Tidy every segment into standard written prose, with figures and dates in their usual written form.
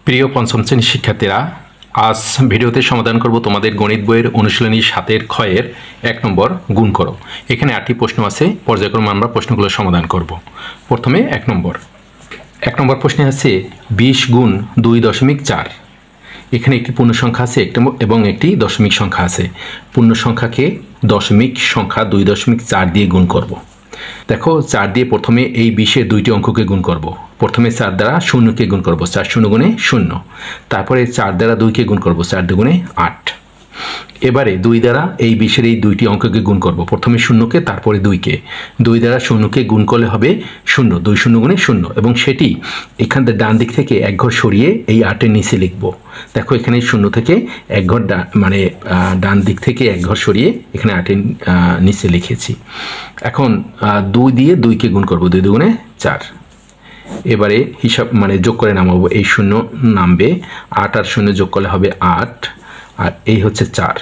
প্রিয় পঞ্চম শ্রেণীর শিক্ষার্থীরা, আজ ভিডিওতে সমাধান করব তোমাদের গণিত বইয়ের অনুশীলনী 7-এর ক্ষয়ের 1 নম্বর গুণ করো। এখানে 8টি প্রশ্ন আছে, পর্যায়ক্রমে আমরা প্রশ্নগুলো সমাধান করব। প্রথমে 1 নম্বর প্রশ্নে আছে 20 গুণ 2.4। এখানে একটি পূর্ণ সংখ্যা আছে এবং একটি দশমিক সংখ্যা আছে। পূর্ণ সংখ্যাকে দশমিক সংখ্যা 2.4 দিয়ে গুণ করব। দেখো, 4 দিয়ে প্রথমে এই 20-এর দুইটি অঙ্ককে গুণ করব। প্রথমে 4 দ্বারা 0-কে গুণ করব, 4 0 গুণে 0। তারপরে 4 দ্বারা 2-কে গুণ করব, 4 2 গুণে 8। এবারে 2 দ্বারা এই 20-এর এই দুইটি অঙ্ককে গুণ করব। প্রথমে 0-কে, তারপরে 2-কে। 2 দ্বারা 0-কে গুণ করলে হবে 0, 2 0 গুণে 0, এবং সেটি এখান থেকে ডান দিক থেকে এক ঘর সরিয়ে এই 8-এর নিচে লিখব। দেখো, এখানে 0 থেকে এক ঘর ডান দিক থেকে এক ঘর সরিয়ে এখানে 8-এর নিচে লিখেছি। এখন 2 দিয়ে 2-কে গুণ করব, 2 2 গুণে 4। এবারে হিসাব যোগ করে নামাবো, এই 0 নামবে, 8 আর 0 যোগ করলে হবে 8, আর এই হচ্ছে 4।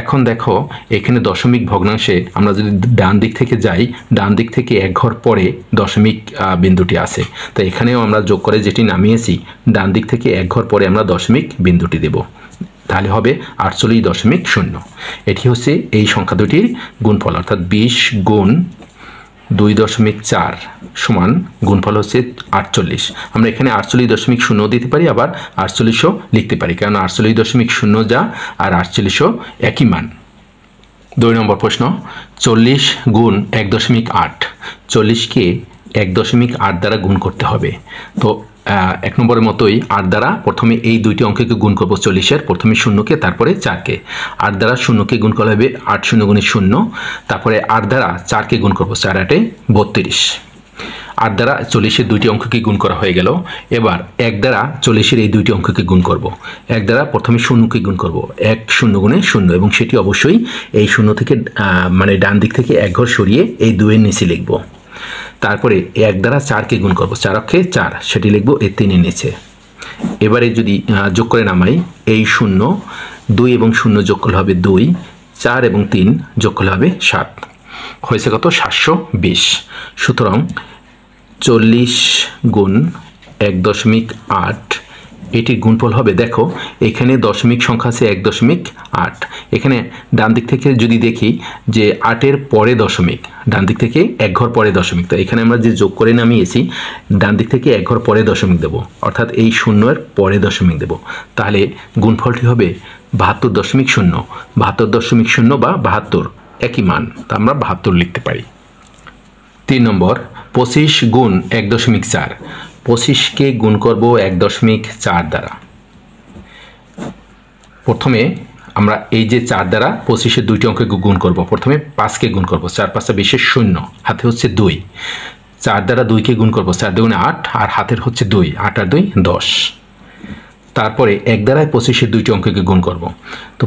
এখন দেখো, এখানে দশমিক ভগ্নাংশে আমরা যদি ডান দিক থেকে যাই, ডান দিক থেকে এক ঘর পরে দশমিক বিন্দুটি আছে। তো এখানেও আমরা যোগ করে যেটি নামিয়েছি, ডান দিক থেকে এক ঘর পরে আমরা দশমিক বিন্দুটি দেব, তাহলে হবে 48.0। এটি হচ্ছে এই সংখ্যা দুটির গুণফল, অর্থাৎ 20 গুণ 2.4 সমান গুণফল হচ্ছে 48। আমরা এখানে 48.0 দিতে পারি, আবার 48ও লিখতে পারি, কারণ 48.0 যা আর 48ও একই মান। 2 নম্বর প্রশ্ন 40 গুণ 1.8। 40-কে 1.8 দ্বারা গুণ করতে হবে। তো 1 নম্বরের মতোই 8 দ্বারা প্রথমে এই দুইটি অঙ্ককে গুণ করব, 40-এর প্রথমে 0-কে, তারপরে 4-কে। 8 দ্বারা 0-কে গুণ করলে হবে 8 0 গুণে 0, তারপরে 8 দ্বারা 4-কে গুণ করব, 4 8 32। 8 দ্বারা 40-এর দুইটি অঙ্ককে গুণ করা হয়ে গেল। এবার 1 দ্বারা 40-এর এই দুইটি অঙ্ককে গুণ করব। 1 দ্বারা প্রথমে 0-কে গুণ করব, 1 0 গুণে 0, এবং সেটি অবশ্যই এই 0 থেকে ডান দিক থেকে এক ঘর সরিয়ে এই 2-এর নিচে লিখব। তারপরে 1 দ্বারা 4-কে গুণ করব, 4 অক্ষে 4, সেটি লিখব এই 3-এর নিচে। এবারে যদি যোগ করে নামাই, এই 0, 2 এবং 0 যোগ করলে হবে 2, 4 এবং 3 যোগ করলে হবে 7। হয়েছে কত? 720। সুতরাং 40 গুণ 1.8, এটির গুণফল হবে, দেখো এখানে দশমিক সংখ্যা আছে 1.8। এখানে ডান দিক থেকে যদি দেখি যে 8-এর পরে দশমিক, ডান দিক থেকে এক ঘর পরে দশমিক, তো এখানে আমরা যে যোগ করে নামিয়েছি, ডান দিক থেকে এক ঘর পরে দশমিক দেব, অর্থাৎ এই 0-এর পরে দশমিক দেব। তাহলে গুণফলটি হবে 72.0। 72.0 বা 72 একই মান, তা আমরা 72 লিখতে পারি। 3 নম্বর 25 গুণ 1.4। 25-কে গুণ করব 1.4 দ্বারা। প্রথমে আমরা এই যে 4 দ্বারা 25-এর দুইটি অঙ্ককে গুণ করব। প্রথমে 5-কে গুণ করব, 4 5 20 0, হাতে হচ্ছে 2। 4 দ্বারা 2-কে গুণ করব, 4 2 গুণে 8, আর হাতের হচ্ছে 2, 8 আর 2 10। তারপরে 1 দ্বারা 25-এর দুইটি অঙ্ককে গুণ করব। তো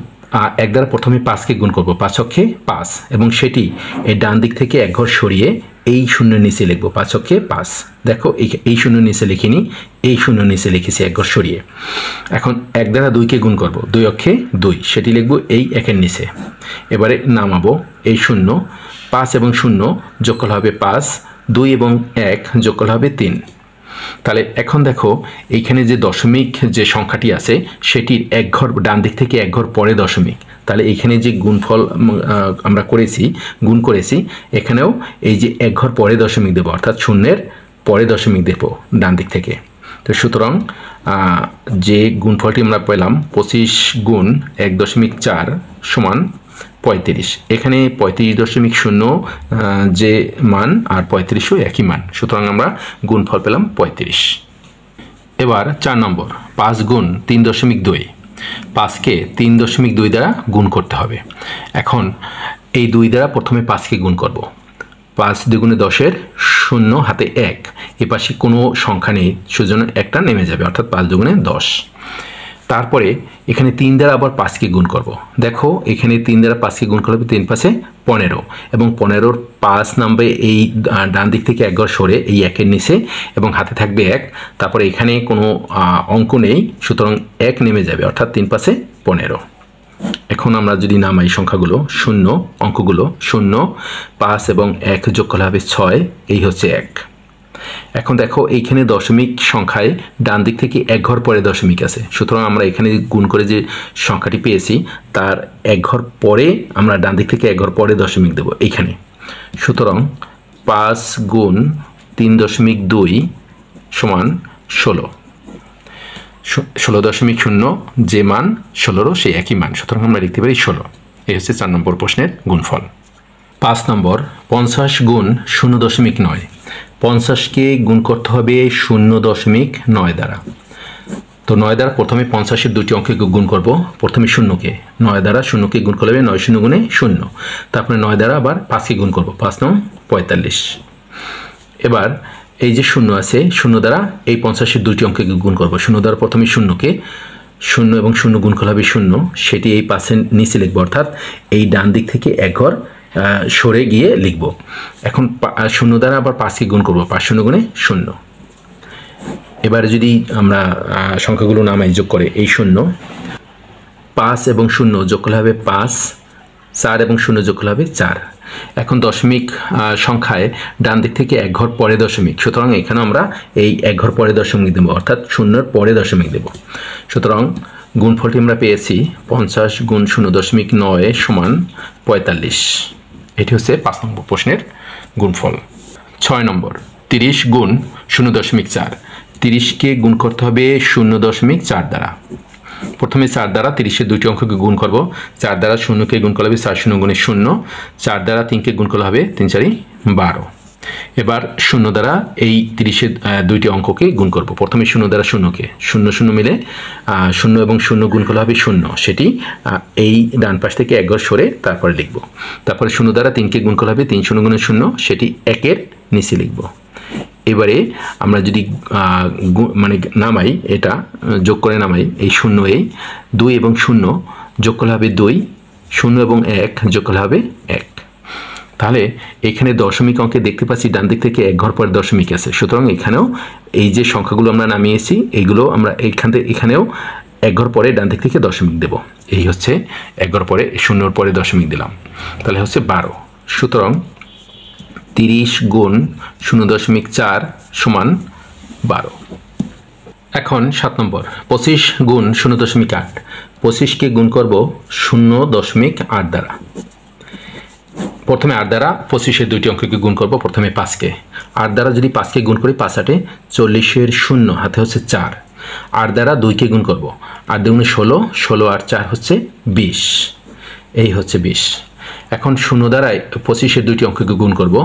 1 দ্বারা প্রথমে 5-কে গুণ করব, 5 অক্ষে 5, এবং সেটি এই ডান দিক থেকে এক ঘর সরিয়ে এই 0-এর নিচে লিখব, 5 অক্ষে 5। দেখো, এই 0-এর নিচে লিখিনি, এই 0-এর নিচে লিখেছি এক ঘর সরিয়ে। এখন 1 দ্বারা 2-কে গুণ করব, 2 অক্ষে 2, সেটি লিখব এই 1-এর নিচে। এবারে নামাবো, এই 0, 5 এবং 0 যোগ করলে হবে 5, 2 এবং 1 যোগ করলে হবে 3। তাহলে এখন দেখো, এইখানে যে দশমিক যে সংখ্যাটি আছে, সেটির এক ঘর ডান দিক থেকে এক ঘর পরে দশমিক। তাহলে এইখানে যে গুণফল আমরা গুণ করেছি, এখানেও এই যে এক ঘর পরে দশমিক দেব, অর্থাৎ 0-এর পরে দশমিক দেব ডান দিক থেকে। তো সুতরাং যে গুণফলটি আমরা পেলাম 25 গুণ 1.4 সমান 35। এখানে 35.0 যে মান আর 35ও একই মান, সুতরাং আমরা গুণফল পেলাম 35। এবার 4 নম্বর 5 গুণ 3.2। 5-কে 3.2 দ্বারা গুণ করতে হবে। এখন এই 2 দ্বারা প্রথমে 5-কে গুণ করব, 5 2 গুণে 10-এর 0, হাতে 1, এপাশে কোনো সংখ্যা নেই, সেজন্য একটা নেমে যাবে, অর্থাৎ 5 2 গুণে 10। তারপরে এখানে 3 দ্বারা আবার 5-কে গুণ করব। দেখো, এখানে 3 দ্বারা 5-কে গুণ করলে 3 5 15, এবং 15-র 5 নামবে এই ডান দিক থেকে এক ঘর সরে এই 1-এর নিচে, এবং হাতে থাকবে 1। তারপরে এখানে কোনো অঙ্ক নেই, সুতরাং 1 নেমে যাবে, অর্থাৎ 3 5 15। এখন আমরা যদি নামাই সংখ্যাগুলো, অঙ্কগুলো 0, 5 এবং 1 যোগ করলে হবে 6, এই হচ্ছে 1। এখন দেখো এইখানে দশমিক সংখ্যায় ডান দিক থেকে এক ঘর পরে দশমিক আছে, সুতরাং আমরা এখানে গুণ করে যে সংখ্যাটি পেয়েছি তার এক ঘর পরে আমরা ডান দিক থেকে এক ঘর পরে দশমিক দেব এইখানে। সুতরাং 5 গুণ 3.2 সমান 16। 16.0 যে মান 16 সেই একই মান, সুতরাং আমরা লিখতে পারি 16। এই হচ্ছে 4 নম্বর প্রশ্নের গুণফল। 5 নম্বর 50 গুণ 0.9। 50কে গুণ করতে হবে 0.9 দ্বারা। তো 9 দ্বারা প্রথমে 50-এর দুটি অঙ্ককে গুণ করব। প্রথমে 0কে 9 দ্বারা 0কে গুণ করলে 9 0 গুণে 0, তারপরে 9 দ্বারা আবার 5কে গুণ করব, 5 9 45। এবার এই যে 0 আছে, 0 দ্বারা এই 50-এর দুটি অঙ্ককে গুণ করব। 0 দ্বারা প্রথমে 0কে 0 এবং 0 গুণ করলে হবে 0, সেটি এই 5-এর নিচে লিখব, অর্থাৎ এই ডান দিক থেকে এক ঘর সরে গিয়ে লিখব। এখন 0 দ্বারা আবার 5কে গুণ করব, 5 0 গুণে 0। এবারে যদি আমরা সংখ্যাগুলো নামাই যোগ করে, এই 0 5 এবং 0 যোগ করলে হবে 5, 4 এবং 0 যোগ করলে হবে 4। এখন দশমিক সংখ্যায় ডান দিক থেকে এক ঘর পরে দশমিক, সুতরাং এখানে আমরা এই এক ঘর পরে দশমিক দেব, অর্থাৎ 0-এর পরে দশমিক দেব। সুতরাং গুণফলটি আমরা পেয়েছি 50 গুণ 0.9 সমান 45। এটি হচ্ছে 5 নম্বর প্রশ্নের গুণফল। 6 নম্বর 30 গুণ 0.4। 30কে গুণ করতে হবে 0.4 দ্বারা। প্রথমে 4 দ্বারা 30-এর দুটি অঙ্ককে গুণ করব। 4 দ্বারা 0কে গুণ করলে হবে 4 0 গুণে 0, 4 দ্বারা 3কে গুণ করলে হবে 3 4 12। এবার 0 দ্বারা এই 30-এর দুইটি অঙ্ককে গুণ করব। প্রথমে 0 দ্বারা 0কে 0 0 মিলে 0 এবং 0 গুণ করলে হবে 0, সেটি এই ডান পাশ থেকে এক ঘর সরে তারপরে লিখব। তারপরে 0 দ্বারা 3কে গুণ করলে হবে 3 0 গুণে 0, সেটি 1-এর নিচে লিখব। এবারে আমরা যদি মানে নামাই, এটা যোগ করে নামাই, এই 0 এই 2 এবং 0 যোগ করলে হবে 2, 0 এবং 1 যোগ করলে হবে 1। তাহলে এখানে দশমিক অঙ্কে দেখতে পাচ্ছি ডান দিক থেকে এক ঘর পরে দশমিক আছে, সুতরাং এখানেও এই যে সংখ্যাগুলো আমরা নামিয়েছি এইগুলো আমরা এখানেও এক ঘর পরে ডান দিক থেকে দশমিক দেব। এই হচ্ছে এক ঘর পরে 0-এর পরে দশমিক দিলাম, তাহলে হচ্ছে 12। সুতরাং 30 গুণ 0.4 সমান 12। এখন 7 নম্বর 25 গুণ 0.8। 25কে গুণ করব 0.8 দ্বারা। প্রথমে 8 দ্বারা 25-এর দুইটি অঙ্ককে গুণ করব। প্রথমে 5কে 8 দ্বারা যদি 5কে গুণ করি 5 8 40-এর 0 হাতে হচ্ছে 4। 8 দ্বারা 2কে গুণ করব, 8 2 16, 16 আর 4 হচ্ছে 20। এই হচ্ছে 20। এখন 0 দ্বারা 25-এর দুইটি অঙ্ককে গুণ করব।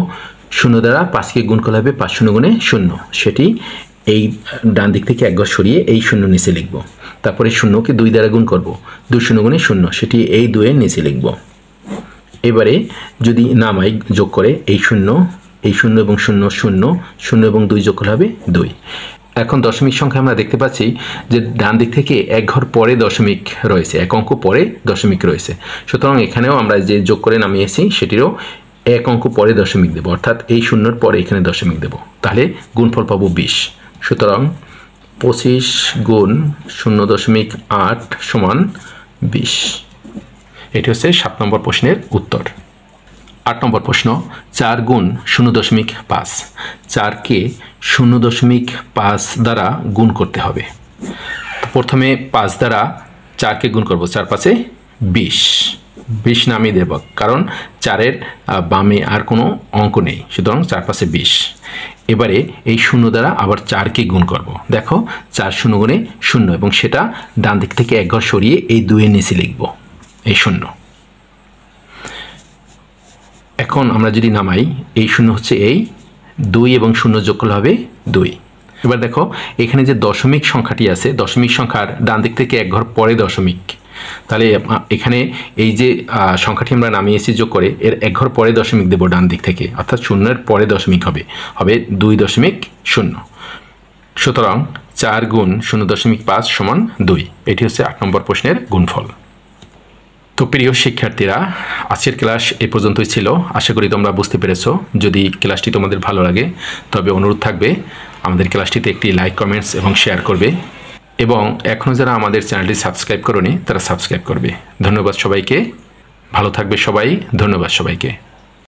0 দ্বারা 5কে গুণ করলে হবে 5 0 গুণে 0, সেটি এই ডান দিক থেকে এক ঘর সরিয়ে এই 0 নিচে লিখব। তারপরে 0কে 2 দ্বারা গুণ করব, 2 0 গুণে 0, সেটি এই 2-এর নিচে লিখব। এবারে যদি নামাই যোগ করে, এই 0 এবং 0 0, 0 এবং 2 যোগ করলে হবে 2। এখন দশমিক সংখ্যা আমরা দেখতে পাচ্ছি যে ডান দিক থেকে এক ঘর পরে দশমিক রয়েছে, এক অঙ্ক পরে দশমিক রয়েছে, সুতরাং এখানেও আমরা যে যোগ করে নামিয়েছি সেটিরও এক অঙ্ক পরে দশমিক দেব, অর্থাৎ এই 0-এর পরে এখানে দশমিক দেব, তাহলে গুণফল পাবো 20। সুতরাং 25 গুণ 0.8 সমান 20। এটি হচ্ছে 7 নম্বর প্রশ্নের উত্তর। 8 নম্বর প্রশ্ন 4 গুণ 0.5। 4কে 0.5 দ্বারা গুণ করতে হবে। প্রথমে 5 দ্বারা 4কে গুণ করব, 4 5 20। 20 নামিয়ে দেব, কারণ 4-এর বামে আর কোনো অঙ্ক নেই, সুতরাং 4 5 20। এবারে এই 0 দ্বারা আবার 4কে গুণ করব। দেখো 4 0 গুণে 0, এবং সেটা ডান দিক থেকে এক ঘর সরিয়ে এই 2-এর নিচে লিখব, এই 0। এখন আমরা যদি নামাই, এই 0 হচ্ছে এই 2 এবং 0 যোগ করলে হবে 2। এবার দেখো এখানে যে দশমিক সংখ্যাটি আছে, দশমিক সংখ্যার ডান দিক থেকে এক ঘর পরে দশমিক, তাহলে এখানে এই যে সংখ্যাটি আমরা নামিয়েছি যোগ করে, এর এক ঘর পরে দশমিক দেব ডান দিক থেকে, অর্থাৎ 0-এর পরে দশমিক হবে 2.0। সুতরাং 4 গুণ 0.5 সমান 2। এটি হচ্ছে 8 নম্বর প্রশ্নের গুণফল। তো প্রিয় শিক্ষার্থীরা, আজকের ক্লাস এই পর্যন্তই ছিল। আশা করি তোমরা বুঝতে পেরেছো। যদি ক্লাসটি তোমাদের ভালো লাগে তবে অনুরোধ থাকবে আমাদের ক্লাসটিতে একটি লাইক, কমেন্টস এবং শেয়ার করবে, এবং এখনও যারা আমাদের চ্যানেলটি সাবস্ক্রাইব করোনি তারা সাবস্ক্রাইব করবে। ধন্যবাদ সবাইকে, ভালো থাকবে সবাই, ধন্যবাদ সবাইকে।